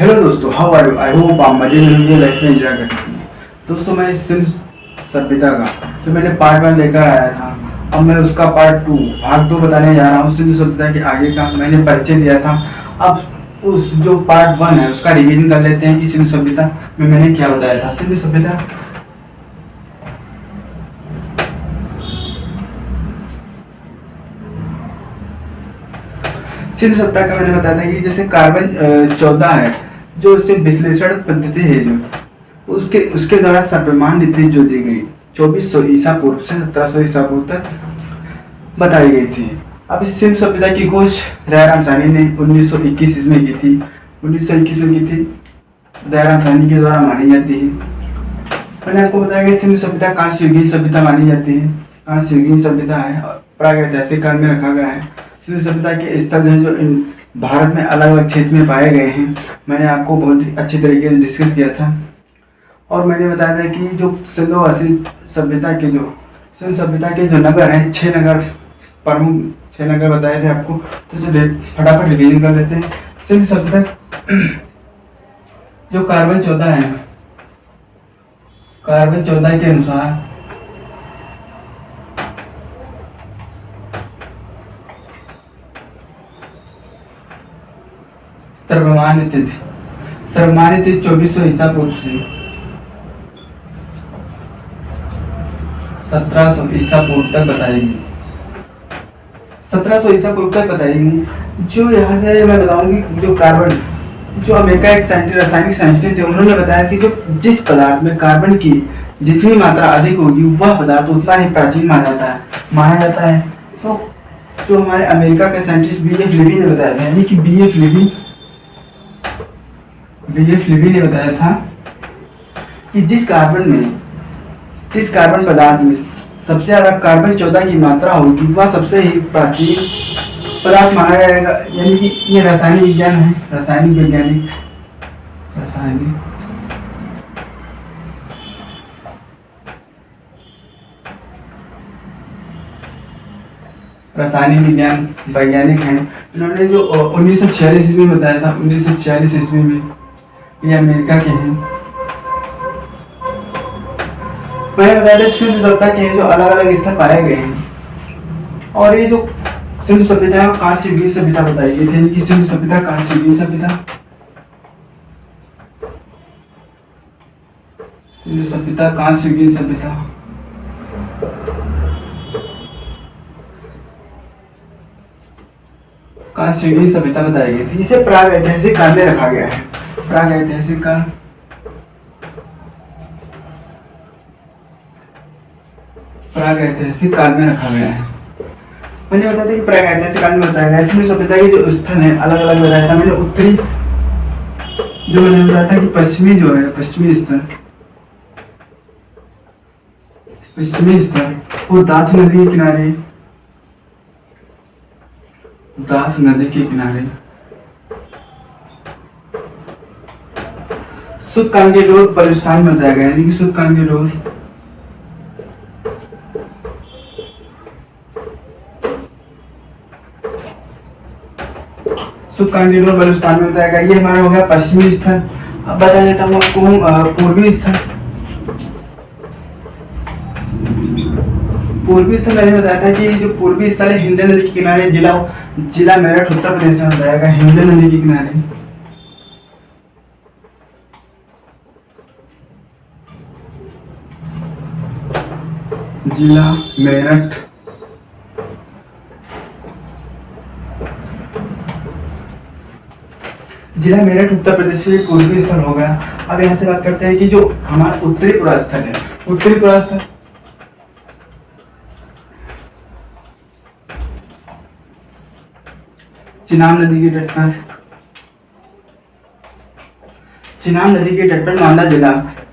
Hello दोस्तों, how are you? I hope आप मजे में होंगे, लाइफ में एंजॉय कर रहे हैं। दोस्तों, मैं इस सिंध सभ्यता का जो मैंने पार्ट 1 लेकर आया था, अब मैं उसका पार्ट 2 भाग 2 बताने जा रहा हूँ। सिंधु सभ्यता के आगे का मैंने परिचय दिया था। अब उस जो पार्ट 1 है उसका रिवीजन कर लेते हैं कि सिंधु सभ्यता में मैंने क्या बताया था। सिंधु सभ्यता का मैंने बताया था कि जैसे कार्बन 14 है, जो उससे विश्लेषण पद्धति है, जो उसके उसके द्वारा सर्वमान्य नीति जो दी गई 2400 ईसा पूर्व से 1700 ईसा पूर्व तक बताई गई थी। अब इस सिंधु सभ्यता की खोज दयाराम साहनी ने 1921 ईस्वी में की थी। 1921 में की थी, दयाराम साहनी के द्वारा मानी जाती है। मैंने आपको बताया कि सिंधु सभ्यता कांस्य युगीन सभ्यता मानी जाती है। कांस्य युगीन सभ्यता है और प्रागैतिहासिक काल में रखा गया है। सिंधु सभ्यता के स्थल हैं जो इन भारत में अलग अलग क्षेत्र में पाए गए हैं, मैंने आपको बहुत ही अच्छी तरीके से डिस्कस किया था। और मैंने बताया था कि जो सिंधु सभ्यता के जो सिंधु सभ्यता के जो नगर हैं, 6 नगर प्रमुख 6 नगर बताए थे आपको। तो चलिए फटाफट रिवीजन कर लेते हैं। सिंधु सभ्यता जो कार्बन 14 है, कार्बन 14 के अनुसार सर्वमान्य तिथि 2400 ईसा पूर्व से 1700 ईसा पूर्व तक बताएगी। 1700 ईसा पूर्व तक बताएगी। जो यहाँ से मैं बताऊंगी, जो कार्बन, जो अमेरिका एक रासायनिक साइंटिस्ट थे, उन्होंने बताया कि जो जिस पदार्थ में कार्बन की जितनी मात्रा अधिक होगी वह पदार्थ उतना ही प्राचीन माना जाता है। तो जो हमारे अमेरिका के साइंटिस्ट BF लीवी ने बताया था, यानी कि BF लीवी ने बताया था कि जिस कार्बन पदार्थ में सबसे ज्यादा कार्बन 14 की मात्रा होगी वह सबसे ही प्राचीन पदार्थ माना जाएगा। यानी कि ये रासायनिक विज्ञान है, रासायनिक विज्ञान वैज्ञानिक हैं। इन्होंने जो 1946 ईस्वी में बताया था, 1946 ईस्वी में, ये अमेरिका के हैं। मैंने बताया था सिंधु सभ्यता के जो अलग अलग स्थल पाए गए हैं। और ये जो सिंधु सभ्यता है कांस्य युगीन सभ्यता बताई गई थी कि सिंधु सभ्यता कांस्य युगीन सभ्यता, सिंधु सभ्यता कांस्य युगीन सभ्यता। कांस्य युगीन सभ्यता बताई गई थी। इसे प्रागैतिहासिक काल में रखा गया है। प्रागैतिहासिक काल में रखा गया है। मैंने बताया था कि प्रागैतिहासिक काल में बताया गया। सिंधु सभ्यता के जो स्थल हैं अलग अलग बताया था मैंने। उत्तरी जो मैंने बताया था कि पश्चिमी स्थल वो दास नदी के किनारे शुष्क कांगेडोर बलूचिस्तान में बताया गया। यानी कि शुष्क कांगेडोर बलूचिस्तान में बताया गया। ये हमारा हो गया पश्चिमी स्थल। अब बता देता हूँ आपको पूर्वी स्थल। मैंने बताया था कि जो पूर्वी स्थल है हिंडन नदी के किनारे, जिला मेरठ उत्तर प्रदेश में बताया गया। हिंडन नदी के किनारे जिला मेरठ उत्तर प्रदेश में पूर्वी स्थल हो गया। अब यहाँ से बात करते हैं कि जो हमारा उत्तरी पुरास्थल है, चिनाब नदी के तट पर मांदा जिला,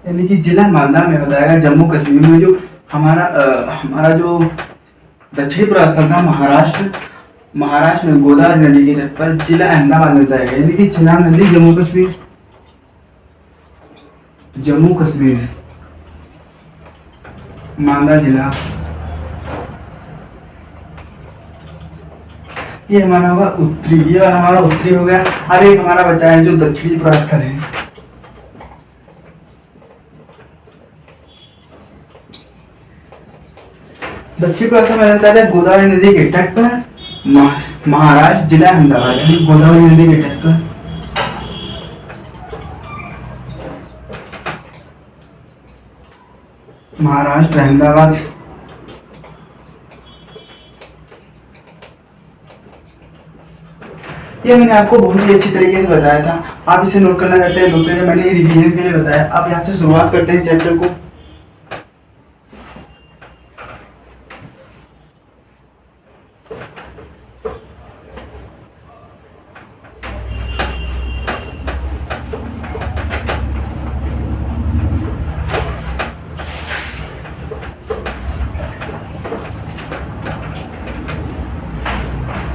यानी कि जिला मांदा में बताया गया। जम्मू कश्मीर में जो हमारा जो दक्षिणी पुरास्थल था महाराष्ट्र में गोदावरी नदी के तट पर जिला अहमदाबाद में बताया गया। यानी कि चिनाब नदी जम्मू कश्मीर मांदा जिला ये हमारा होगा उत्तरी, ये वाला हमारा उत्तरी हो गया। अब एक हमारा बचा है जो दक्षिणी पुरास्थल है। दक्षिण पुरास्थल में बताया था गोदावरी नदी के तट पर, महाराष्ट्र जिला अहमदाबाद, यानी गोदावरी नदी के तट पर। महाराष्ट्र अहमदाबाद। ये मैंने आपको बहुत ही अच्छी तरीके से बताया था। आप इसे नोट करना चाहते हैं, नोट करिए, मैंने रिवीजन के लिए बताया। अब यहाँ से शुरुआत करते हैं चैप्टर को।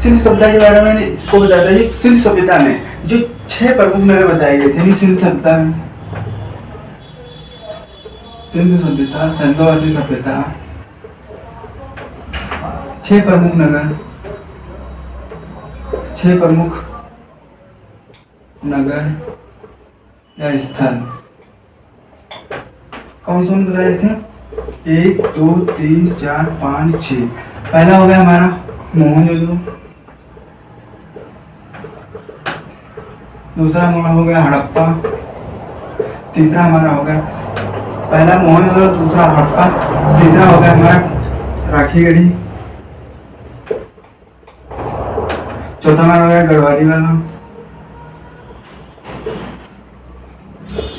सिंधु सभ्यता के बारे में इसको बताया था। ये सिंधु सभ्यता में जो 6 प्रमुख नगर बताए गए थे सिंधु सभ्यता में, सिंधु सभ्यता, सिंधुवासी सभ्यता, 6 प्रमुख नगर, 6 प्रमुख नगर या स्थल कौन कौन बताए थे? 1 2 3 4 5 6। पहला हो गया हमारा मोहनजोदड़ो, दूसरा हमारा हो गया हड़प्पा, तीसरा हमारा हो गया, पहला मोहनजोदड़ो, दूसरा हड़प्पा, तीसरा हो गया हमारा राखीगढ़ी, चौथा हमारा हो गया गढ़वाली वाला,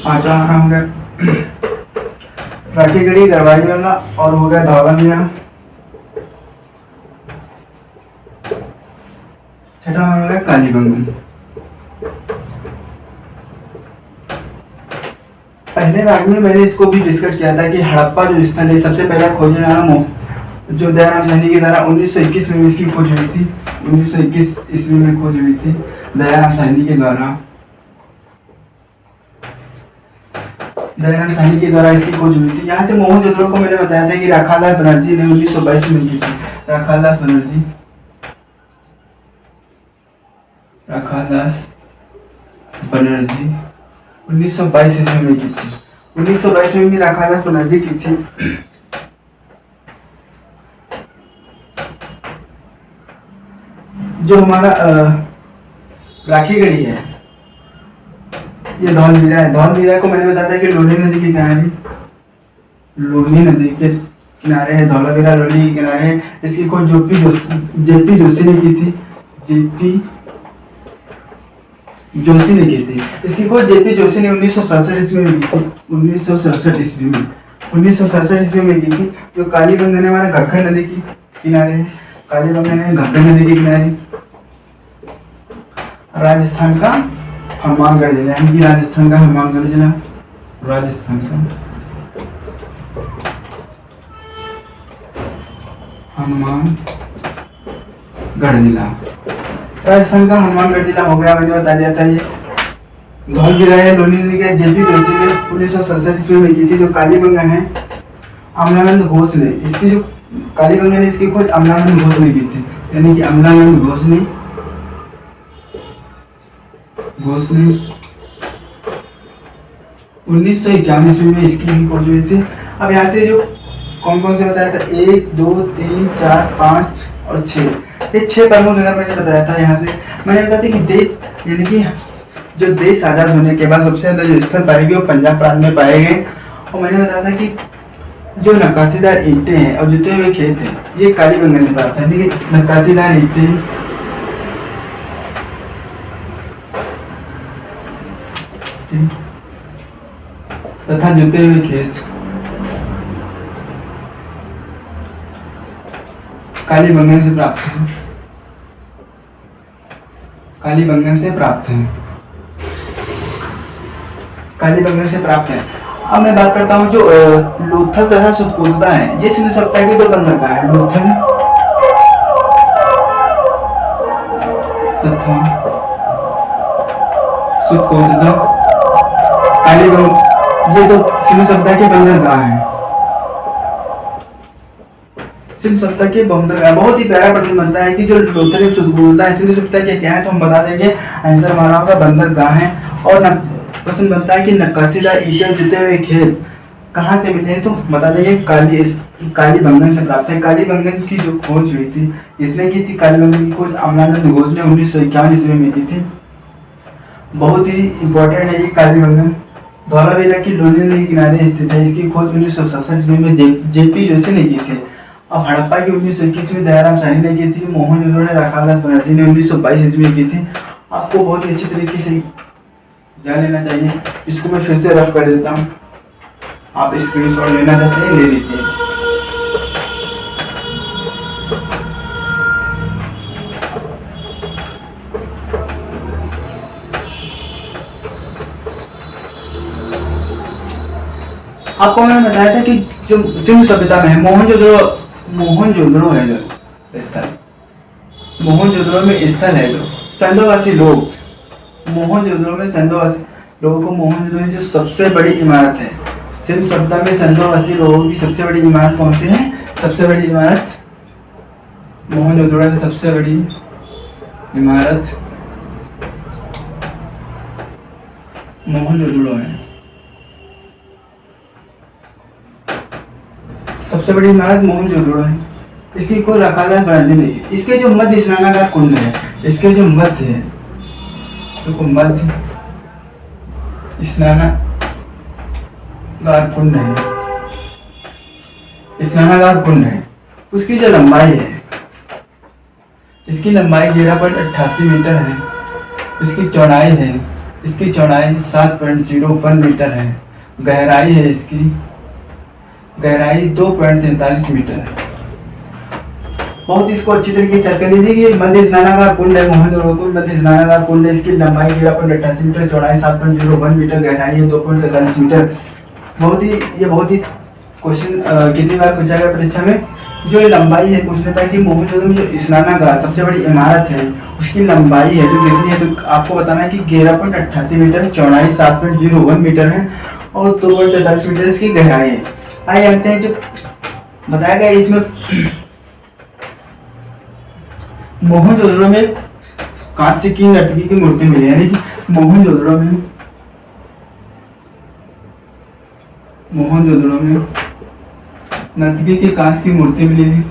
पांचवा हमारा हो गया राखीगढ़ी, गढ़वाली वाला और हो गया धौलावीरा, छठा हमारा हो गया कालीबंगन। पहले भाग में मैंने इसको भी डिस्कस किया था कि हड़प्पा जो स्थल है सबसे पहला खोजने वाला जो दयाराम साहनी के द्वारा 1921 में इसकी खोज हुई थी। 1921 ईस्वी में खोज हुई थी दयाराम साहनी के द्वारा। दयाराम साहनी के द्वारा इसकी खोज हुई थी। यहाँ से मोहनजोदड़ो को मैंने बताया था कि राखालदास बनर्जी ने 1922 में की थी। राखालदास बनर्जी 1922 ईस्वी में की थी। 1922 में भी राखालदास बनर्जी की थी। जो हमारा राखीगढ़ी है, ये धौलवीरा है। धौलवीरा को मैंने बताया था कि लोनी नदी के किनारे, लोनी नदी के किनारे है धौलावीरा, लोनी के किनारे है। इसकी खोज जेपी जोशी ने की थी। जेपी जोशी ने की थी। इसकी खोज जेपी जोशी ने 1967 ईस्वी में की थी। 1967 ईस्वी में 1967 ईस्वी में की थी। जो कालीबंगन है हमारे घग्गर नदी के किनारे है। कालीबंगन है घग्गर नदी के किनारे, राजस्थान का हनुमानगढ़ जिला, यानी कि राजस्थान का हनुमानगढ़ जिला, राजस्थान का हनुमानगढ़ जिला, राजस्थान का हनुमानगढ़ जिला हो गया। मैंने बता दिया था। ये धौलवीरा है, लोनी नदी का जेपी जोशी ने 1967 ईस्वी में की थी। जो कालीबंगन है अमलानंद घोष ने, इसकी जो कालीबंगन है इसकी खोज अमलानंद घोष ने की थी, यानी कि अमलानंद घोष ने 1951 ईस्वी में इसकी खोज हुई थी। अब यहाँ से जो कौन कौन से बताया था 1 2 3 4 5 और 6, ये 6 प्रमुख नगर मैंने बताया था। यहाँ से मैंने बताया था कि देश, यानी कि जो देश आजाद होने के बाद सबसे ज्यादा जो स्थल पाए गए वो पंजाब प्रांत में पाए गए। और मैंने बताया था कि जो नक्काशीदार ईंटें हैं और जुते हुए खेत हैं ये कालीबंगन से प्राप्त है, यानी कि नक्काशीदार ईंटें तथा जुते हुए खेत कालीबंगन से प्राप्त है। कालीबंगन से प्राप्त है। कालीबंगन से प्राप्त है। अब मैं बात करता हूँ जो लोथल तथा सुतकोटदा है, ये सिंधु सभ्यता के 2 बंदरगाह है, लोथल तथा सुतकोटदा। कालीबंगन ये 2 सिंधु सभ्यता के बंदरगाह हैं। सिंधु सभ्यता के बहुत ही प्यारा प्रश्न बनता है कि जो लोथल होता है सिंधु सभ्यता के क्या है, तो हम बता देंगे। आंसर हमारा होगा बंदरगाह है। और प्रश्न बनता है कि नक्काशीदार ईंटें जुटे हुए खेत कहाँ से मिले हैं, तो बता देंगे कालीबंगन से प्राप्त है। कालीबंगन की जो खोज हुई थी, इसने की थी कालीबंगन की खोज अमलानंद घोष ने 1951 ईस्वी में की थी। बहुत ही इंपॉर्टेंट है ये कालीबंगन। धौलावीरा की लोनी नदी किनारे स्थित है। इसकी खोज 1967 ईस्वी में जेपी जोशी ने की थी। अब हड़प्पा की 1921 में दयाराम साहनी ने की थी। मोहनजोदड़ो ने राखालदास बनर्जी ने 1922 ईस्वी में की थी। आपको बहुत ही अच्छी तरीके से जान लेना चाहिए। इसको मैं फिर से रफ कर देता हूँ, आप स्क्रीनशॉट लेना चाहते हैं ले लीजिए। आपको मैंने बताया था कि जो सिंधु सभ्यता में है मोहनजोदड़ो है जो स्थल, मोहनजोदड़ो में स्थल है जो संदोवासी लोग, मोहनजोदड़ो में संदोवासी लोगों को मोहनजोदड़ो जो सबसे बड़ी इमारत है सिंधु सभ्यता में, संदोवासी लोगों की सबसे बड़ी इमारत कौन सी है? सबसे बड़ी इमारत मोहनजोदड़ो की सबसे बड़ी इमारत मोहनजोदड़ो है। सबसे बड़ी इमारत मोहनजोदड़ो है। इसकी कोई राखालदास बनर्जी नहीं है। इसके जो मध्य स्नानागार कुंड है, इसके जो मध्य है, तो मध्य स्नानागार कुंड है, स्नानागार कुंड है, उसकी जो लंबाई है, इसकी लंबाई 11.88 मीटर है। इसकी चौड़ाई है, इसकी चौड़ाई 7.01 मीटर है। गहराई है, इसकी गहराई 2.43 मीटर है। बहुत इसको अच्छी तरीके से कर लीजिए। ये मध्य स्नानागार कुंड है, मोहनजोदड़ो को मध्य स्नानागार कुंड है। इसकी लंबाई 11.88 मीटर, चौड़ाई 7.01 मीटर, गहराई है 2.43 मीटर। बहुत ही क्वेश्चन कितनी बार पूछा गया परीक्षा में, जो लंबाई है पूछने था कि मोहनजोदड़ो में जो स्नानागार सबसे बड़ी इमारत है उसकी लंबाई है जो कितनी है, तो आपको बताना है कि 11.88 मीटर, चौड़ाई 7.01 मीटर है और 2.43 मीटर इसकी गहराई है। आइए जानते हैं जो बताया गया इसमें मोहनजोदड़ो में कांस्य की नर्तकी की मूर्ति मिली है, यानी कि मोहनजोदड़ो में नर्तकी की कांस्य की मूर्ति मिली है,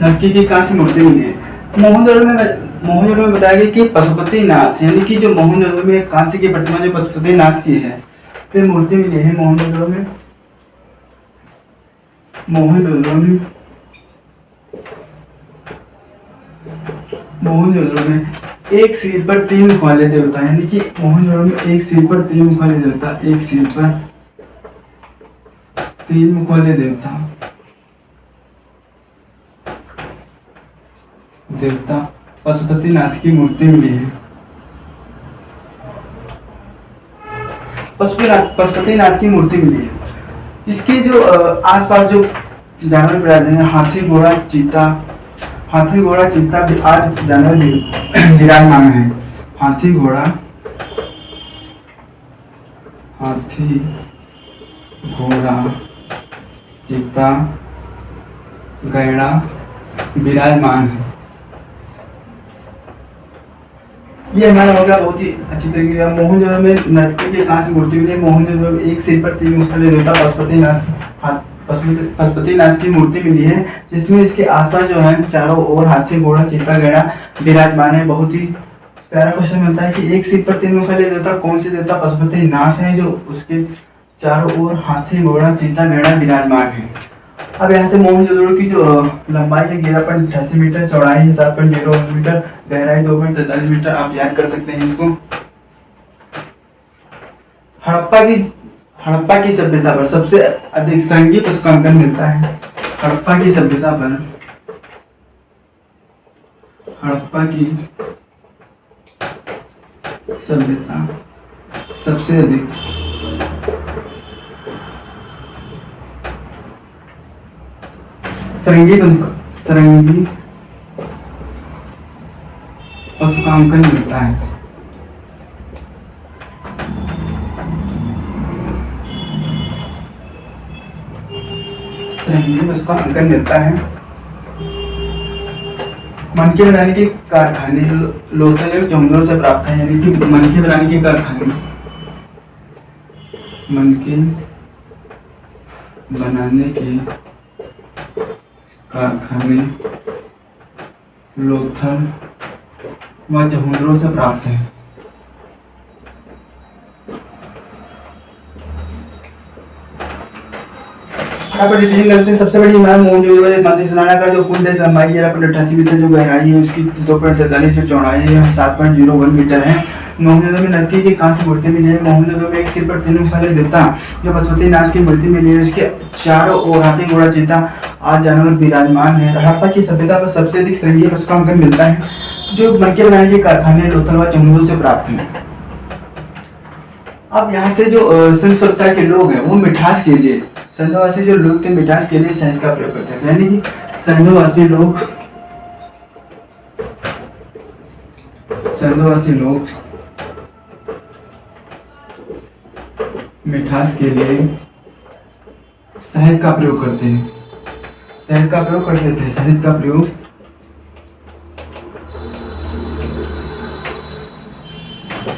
नर्तकी की कांस्य मूर्ति मिली है। मोहनजोदड़ो में बताया गया कि पशुपतिनाथ, यानी कि जो मोहनजोदड़ो में कांस्य की प्रतिमा जो पशुपतिनाथ की है, फिर मूर्ति मिली है मोहनजोदड़ो में एक सिर पर 3 मुख वाले देवता, यानी कि मोहनजोदड़ो में एक सिर पर 3 मुख वाले देवता, एक सिर पर 3 मुख वाले देवता पशुपतिनाथ की मूर्ति मिली है। पशुपतिनाथ की मूर्ति मिली है। इसके जो आसपास जो जानवर विराजते हैं, हाथी घोड़ा चीता भी आज जानवर विराजमान है। हाथी घोड़ा चीता गैड़ा विराजमान है। ये हमारा हो गया बहुत ही अच्छी तरीके से। मोहनजोदड़ो में नर्तकी की कांस्य मूर्ति मिली है। मोहनजोदड़ो में एक सिर पर 3 मुख वाले देवता पशुपतिनाथ की मूर्ति मिली है, जिसमें इसके आसपास जो है चारों ओर हाथी घोड़ा चीता गैड़ा विराजमान है। बहुत ही प्यारा क्वेश्चन बनता है कि एक सिर पर 3 मुख वाले देवता कौन से देवता? पशुपतिनाथ है, जो उसके चारों ओर हाथी घोड़ा चीता गैड़ा विराजमान है। अब यहाँ से मोहनजोदड़ो की जो लंबाई है 11.88 मीटर, चौड़ाई है 7.01 मीटर, गहराई 2.43 मीटर, आप याद कर सकते हैं इसको। हड़प्पा की सभ्यता पर सबसे अधिक संघीय पुष्पांकन मिलता है। हड़प्पा की सभ्यता सबसे अधिक संघीय पुष्पांकन मिलता है। से हिंदी में उसका अंकन मिलता है। मनके बनाने के कारखाने लोथल एवं चौंधरों से प्राप्त है, यानी कि मनके बनाने के कारखाने, मनके बनाने के कारखाने लोथल व चौंधरों से प्राप्त है। यहाँ पर डिवीजन करते हैं। सबसे बड़ी इमारत मोहनजोदड़ो सुनाना का जो कुंड है लंबाई 11.88 मीटर, जो गहराई है उसकी 2.43 जो चौड़ाई है 7.01 मीटर है। मोहनजोदड़ो में नरकी की कांस्य मूर्ति मिली है। मोहनजोदड़ो में एक सिर पर 3 फल देवता जो पशुपतिनाथ की मूर्ति मिली है, उसके चारों ओर हाथी घोड़ा चीता आदि जानवर विराजमान है। हड़प्पा की सभ्यता पर सबसे अधिक श्रृंगी उसका अंकन मिलता है, जो मनके बनाने के कारखाने लोथल व चौंधरों से प्राप्त है। अब यहाँ से जो सिंध सभ्यता के लोग हैं वो मिठास के लिए, सिंधुवासी जो लोग थे मिठास के लिए शहद का प्रयोग करते थे, यानी कि सिंधुवासी लोग मिठास के लिए शहद का प्रयोग करते हैं, शहद का प्रयोग करते थे, शहद का प्रयोग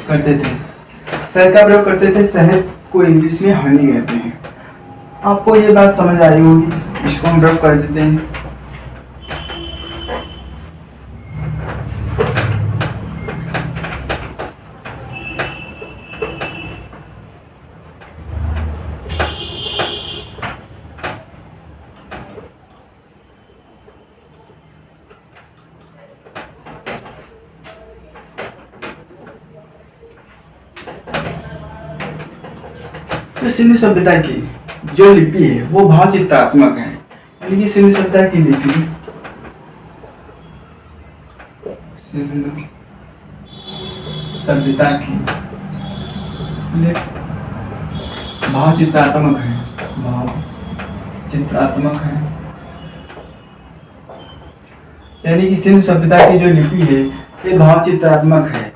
करते थे, शहद का प्रयोग करते थे। शहद को इंग्लिश में हनी कहते हैं। आपको ये बात समझ आई होगी, इसको हम ड्रॉप कर देते हैं। तो सिंधु सभ्यता की जो लिपि है वो भाव चित्रात्मक है, यानी कि सिंधु सभ्यता की लिपि, सिंधु सभ्यता की भाव चित्रात्मक है, भाव चित्रात्मक है, यानी कि सिंधु सभ्यता की जो लिपि है ये भाव चित्रात्मक है।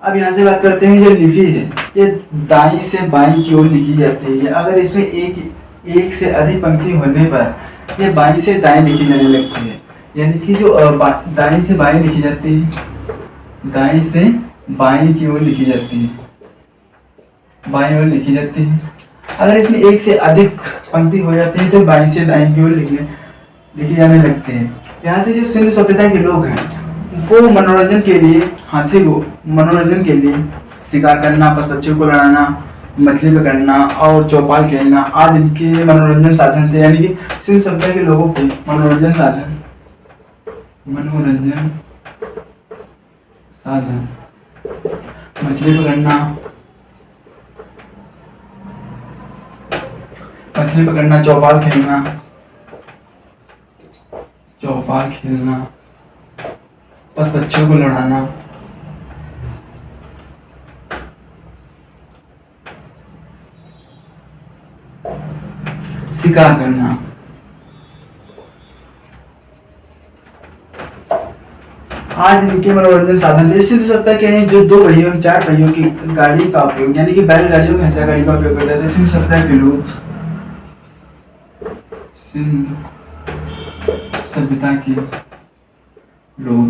अब यहाँ से बात करते हैं, जो लिपि है ये दाईं से बाईं की ओर लिखी जाती है। अगर इसमें एक से अधिक पंक्ति होने पर ये बाईं से दाएं लिखी जाने लगती है, यानी कि जो दाईं से बाईं लिखी जाती है, दाईं से बाईं की ओर लिखी जाती है, बाईं ओर लिखी जाती है। अगर इसमें एक से अधिक पंक्ति हो जाती है तो बाईं से दाईं की ओर लिखी जाने लगते हैं। यहाँ से जो सिंधु सभ्यता के लोग हैं वो मनोरंजन के लिए, हाथी को मनोरंजन के लिए शिकार करना, पशु को लड़ाना, मछली पकड़ना और चौपाल खेलना आदि इनके मनोरंजन साधन थे, यानी कि सिंधु सभ्यता के लोगों के मनोरंजन साधन मछली पकड़ना, चौपाल खेलना, पक्षियों को लड़ाना, शिकार करना। आज इनके मनोरंजन साधन थे। सिंधु सभ्यता के हैं जो 2 पहियों 4 पहियों की गाड़ी का उपयोग, यानी कि बैलगाड़ियों, भैंसा गाड़ी का उपयोग करते थे। सिंधु सभ्यता के लोग, सिंधु सभ्यता के लोग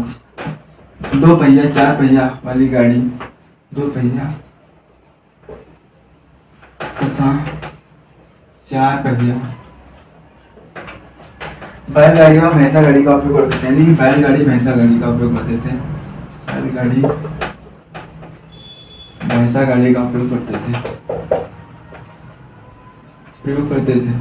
2 पहिया 4 पहिया वाली गाड़ी, 2 पहिया तथा 4 पहिया बैलगाड़ी और भैंसा गाड़ी का उपयोग करते थे, यानी कि बैलगाड़ी भैंसा गाड़ी का उपयोग करते थे, बैलगाड़ी भैंसा गाड़ी का उपयोग करते थे।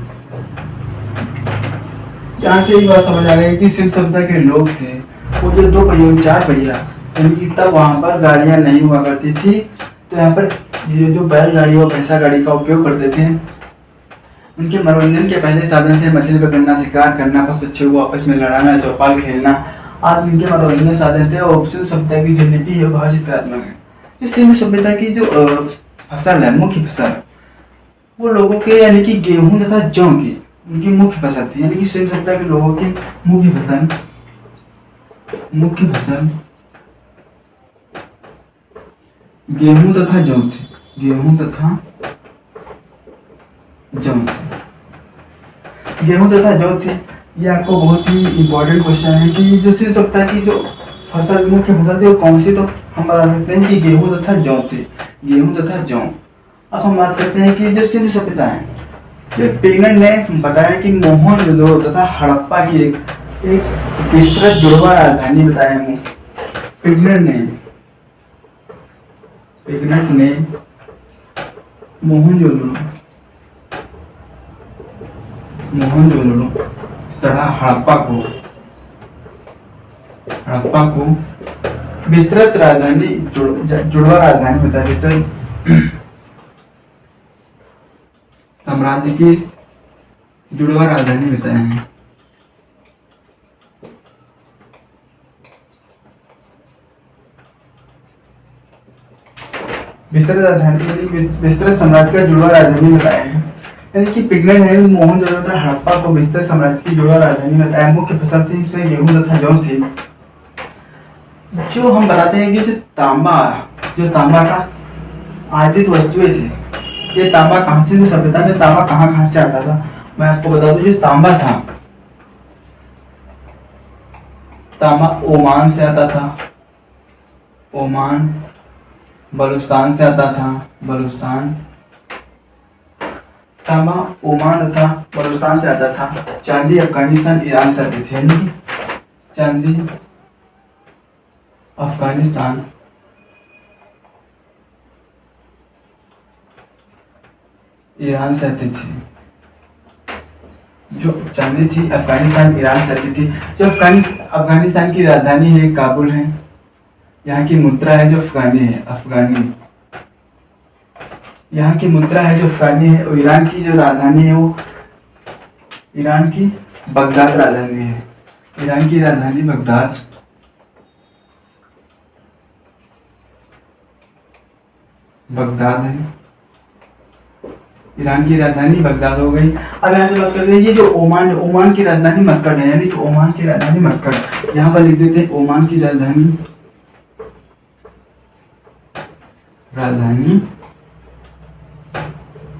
यहाँ से एक बात समझ आ गई कि सिंधु सभ्यता के लोग थे वो जो 2 पहियों 4 पहिया, यानी कि तब वहां पर गाड़ियां नहीं हुआ करती थी, तो यहाँ पर ये जो बैलगाड़ी और भैंसा गाड़ी का उपयोग करते थे। उनके मनोरंजन के पहले साधन थे मछली पकड़ना, शिकार करना, पशुओं को आपस में लड़ाना, चौपाल खेलना आदि इनके मनोरंजन साधन थे। और सिंधु सभ्यता की जो लिपि है भाव चित्रात्मक है। जो सिंधु सभ्यता की जो फसल है, मुख्य फसल, वो लोगों के यानी कि गेहूं तथा जौ की उनकी मुख्य फसल थी, यानी कि सिंधु सभ्यता के लोगों की मुख्य फसल गेहूं तथा जौ थी, गेहूं तथा जौ थी। ये आपको बहुत ही इम्पोर्टेंट क्वेश्चन है कि जो सिंध सभ्यता की जो फसल मुख्य फसल थी वो कौन सी, तो हम बता सकते हैं कि गेहूं तथा जौ थे, गेहूं तथा जौ। अब हम बात करते हैं कि जो सिंधु सभ्यता है, ये पिगनेट ने बताया कि मोहनजोदड़ो तथा हड़प्पा की एक विस्तृत जुड़वा राजधानी बताया है। पिगनेट ने मोहनजोदड़ो तथा हड़प्पा को विस्तृत राजधानी जुड़वा राजधानी बताया, विस्तृत साम्राज्य की जुड़वा राजधानी बताया है। विस्तृत साम्राज्य का जुड़वा राजधानी बताया है। यानी कि पिगनेट ने मोहनजोदड़ो तथा हड़प्पा को विस्तृत साम्राज्य की जुड़वा राजधानी बताया। मुख्य फसल थी इसमें गेहूं तथा जौ थी। जो हम बताते हैं कि जो तांबा का आयातित वस्तुएं थे, ये तांबा कहाँ से, सभ्यता में तांबा कहाँ से आता था, मैं आपको बता दूं। जो तांबा था, तांबा ओमान से आता था, ओमान बलूचिस्तान से आता था, बलूचिस्तान, तांबा ओमान तथा बलूचिस्तान से आता था। चांदी अफगानिस्तान ईरान से आती थी, चांदी अफगानिस्तान ईरान से आती थी। जो चांदी थी अफगानिस्तान ईरान से आती थी। जो अफगानिस्तान की राजधानी है काबुल है। यहाँ की मुद्रा है जो अफगानी है, यहाँ की मुद्रा है जो अफगानी है। और ईरान की जो राजधानी है वो ईरान की बगदाद राजधानी है। ईरान की राजधानी बगदाद है। ईरान की राजधानी बगदाद हो गई। अब यहाँ से बात करते हैं ये जो ओमान है, ओमान की राजधानी मस्कट है, यानी कि ओमान की राजधानी मस्कट। यहाँ पर लिख देते हैं ओमान की राजधानी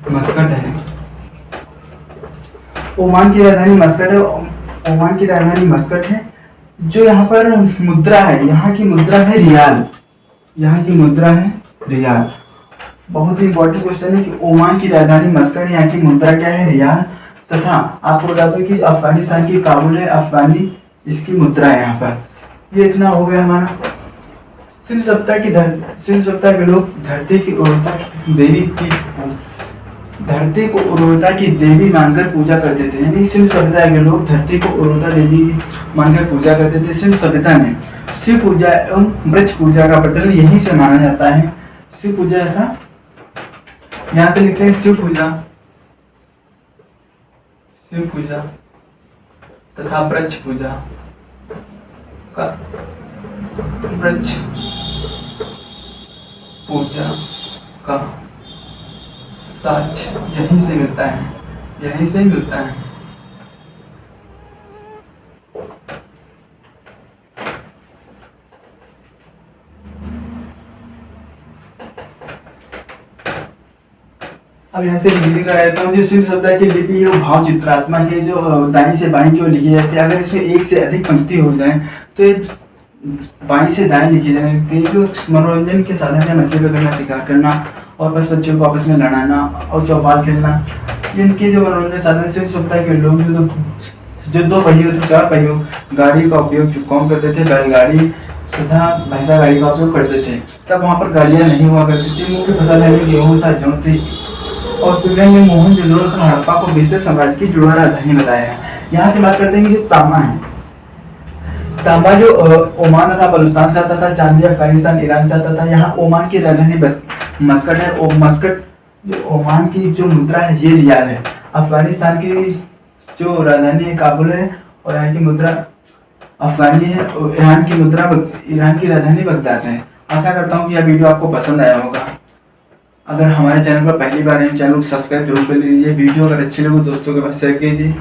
मस्कट है। ओमान की राजधानी मस्कट है। ओमान की राजधानी मस्कट है। जो यहाँ पर मुद्रा है, यहाँ की मुद्रा है रियाल, यहाँ की मुद्रा है रियाल। बहुत ही इंपॉर्टेंट क्वेश्चन है कि ओमान की राजधानी मस्कट है, यहाँ की मुद्रा क्या है, रियाल। तथा आपको बता दो कि अफगानिस्तान की काबुल है, अफगानी इसकी मुद्रा है। यहाँ पर ये इतना हो गया हमारा। सिंधु सभ्यता के लोग धरती को उर्वरता की देवी मानकर पूजा करते थे। यानी सिंधु सभ्यता के लोग धरती को उर्वरता देवी मानकर पूजा करते थे। सिंधु सभ्यता में शिव पूजा एवं वृक्ष पूजा का प्रचलन यहीं से माना जाता है। शिव पूजा था, यहाँ से लिखते हैं शिव पूजा तथा वृक्ष पूजा का साक्ष्य यहीं से मिलता है। अब यहाँ से लिखने का रहता हूँ। जो सिंधु सभ्यता की लिपि है वो भाव चित्रात्मक है, जो दाईं से बाईं की ओर लिखी जाती है। अगर इसमें एक से अधिक पंक्ति हो जाए तो ये बाईं से दाएं लिखी जाती है। जो मनोरंजन के साधन है, मछली पकड़ना, शिकार करना और बस बच्चों को आपस में लड़ाना और चौपाल खेलना, इनके जो मनोरंजन साधन सिंधु सभ्यता के लोग जो दो पहियों तो चार पहियों गाड़ी का उपयोग कौन करते थे, बैलगाड़ी तथा भैंसा गाड़ी का उपयोग करते थे। तब वहाँ पर गाड़ियाँ नहीं हुआ करती थी। मुख्य फसल है गेहूँ था, जौ थी। और पिगनेट ने मोहनजोदड़ो तथा हड़प्पा को विस्तृत साम्राज्य की जुड़वा राजधानी बताया है। यहाँ से बात करते हैं कि जो तांबा है, तांबा जो ओमान तथा बलूचिस्तान से आता था, चांदी अफगानिस्तान ईरान से आता था। यहाँ ओमान की राजधानी मस्कट है। मस्कट जो ओमान की जो मुद्रा है ये रियाल है। अफगानिस्तान की जो राजधानी है काबुल है और यहाँ की मुद्रा अफगानी है। ईरान की राजधानी बगदाद है। आशा करता हूँ कि यह वीडियो आपको पसंद आया होगा। अगर हमारे चैनल पर पहली बार है, चैनल को सब्सक्राइब जरूर कर लीजिए। वीडियो अगर अच्छी लगे दोस्तों के पास शेयर कीजिए।